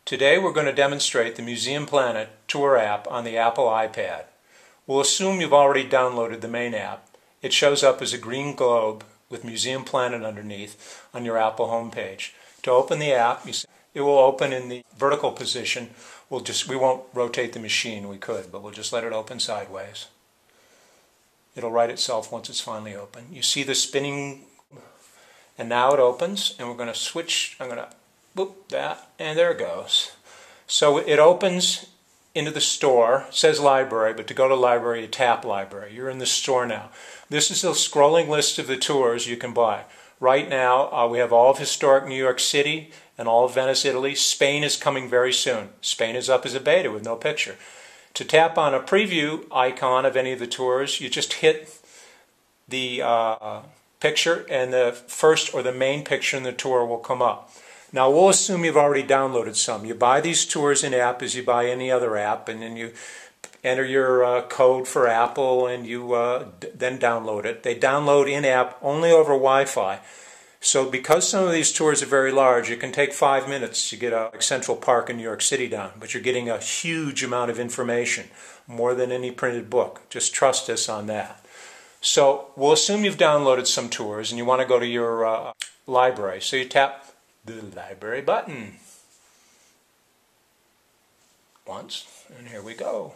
Today we're going to demonstrate the Museum Planet Tour app on the Apple iPad. We'll assume you've already downloaded the main app. It shows up as a green globe with Museum Planet underneath on your Apple homepage. To open the app, it will open in the vertical position. We won't rotate the machine, we could, but we'll just let it open sideways. It'll right itself once it's finally open. You see the spinning, and now it opens, and we're going to switch. I'm going to boop that, and there it goes. So it opens into the store. It says library, but to go to library, you tap library. You're in the store now. This is a scrolling list of the tours you can buy. Right now, we have all of historic New York City and all of Venice, Italy. Spain is coming very soon. Spain is up as a beta with no picture. To tap on a preview icon of any of the tours, you just hit the picture, and the first or the main picture in the tour will come up. Now we'll assume you've already downloaded some. You buy these tours in app as you buy any other app, and then you enter your code for Apple, and you then download it. They download in app only over Wi-Fi. So because some of these tours are very large, it can take 5 minutes to get a Central Park in New York City done, but you're getting a huge amount of information, more than any printed book. Just trust us on that. So we'll assume you've downloaded some tours and you want to go to your library. So you tap the library button once, and here we go.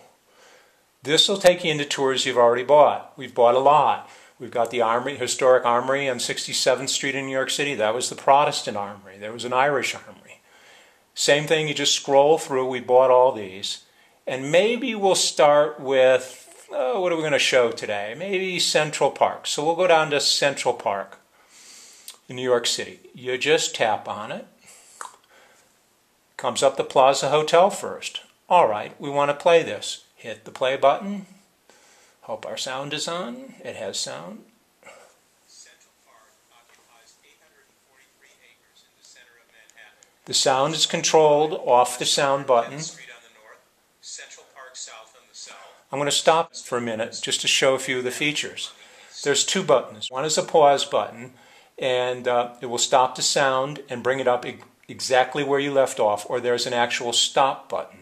This will take you into tours you've already bought. We've bought a lot. We've got the Armory, Historic Armory on 67th Street in New York City. That was the Protestant Armory. There was an Irish Armory. Same thing, you just scroll through. We bought all these. And maybe we'll start with, what are we going to show today? Maybe Central Park. So we'll go down to Central Park in New York City. You just tap on it. Comes up the Plaza Hotel first. All right, we want to play this. Hit the play button. Hope our sound is on. It has sound. Central Park occupies 843 acres in the center of Manhattan. The sound is controlled off the sound button. Street on the north, Central Park South on the south. I'm going to stop for a minute just to show a few of the features. There's two buttons. One is a pause button, and it will stop the sound and bring it up exactly where you left off, or there's an actual stop button.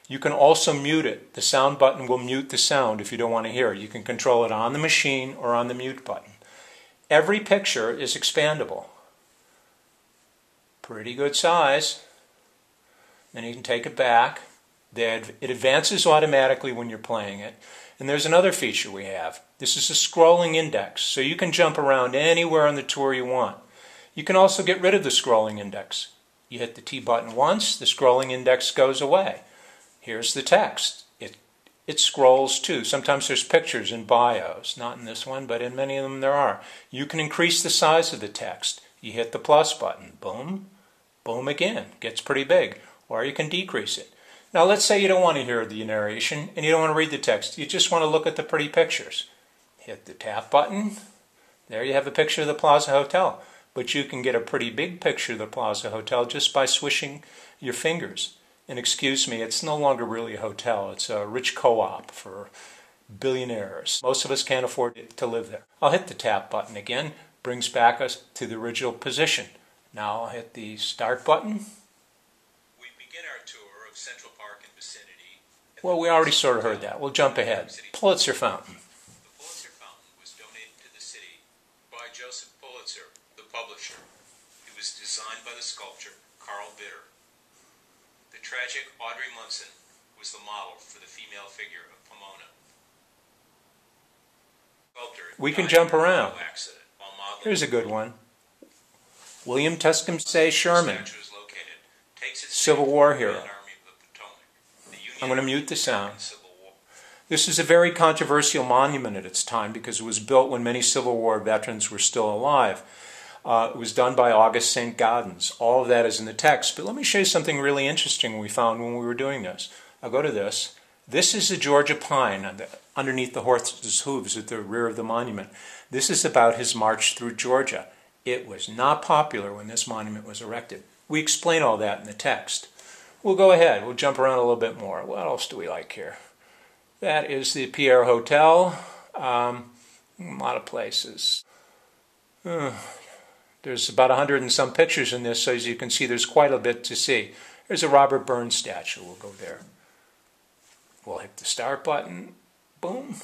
You can also mute it. The sound button will mute the sound if you don't want to hear it. You can control it on the machine or on the mute button. Every picture is expandable. Pretty good size. Then you can take it back. It advances automatically when you're playing it. And there's another feature we have. This is a scrolling index, so you can jump around anywhere on the tour you want. You can also get rid of the scrolling index. You hit the T button once, the scrolling index goes away. Here's the text. It scrolls too. Sometimes there's pictures in bios. Not in this one, but in many of them there are. You can increase the size of the text. You hit the plus button. Boom. Boom again. Gets pretty big. Or you can decrease it. Now let's say you don't want to hear the narration and you don't want to read the text. You just want to look at the pretty pictures. Hit the tap button. There you have a picture of the Plaza Hotel. But you can get a pretty big picture of the Plaza Hotel just by swishing your fingers. And excuse me, it's no longer really a hotel. It's a rich co-op for billionaires. Most of us can't afford to live there. I'll hit the tap button again. Brings back us to the original position. Now I'll hit the start button. We begin our tour of Central Park and vicinity. Well, we already sort of heard that. We'll jump ahead. Pulitzer Fountain. The Pulitzer Fountain was donated to the city by Joseph Pulitzer, the publisher. It was designed by the sculptor Carl Bitter. The tragic Audrey Munson was the model for the female figure of Pomona. We can jump around. Here's a good one. William Tecumseh Sherman, Civil War hero. I'm going to mute the sound. This is a very controversial monument at its time because it was built when many Civil War veterans were still alive. It was done by August St. Gaudens. All of that is in the text. But let me show you something really interesting we found when we were doing this. I'll go to this. This is a Georgia pine underneath the horse's hooves at the rear of the monument. This is about his march through Georgia. It was not popular when this monument was erected. We explain all that in the text. We'll go ahead. We'll jump around a little bit more. What else do we like here? That is the Pierre Hotel. A lot of places. There's about 100 and some pictures in this, so as you can see, there's quite a bit to see. There's a Robert Burns statue. We'll go there. We'll hit the start button. Boom.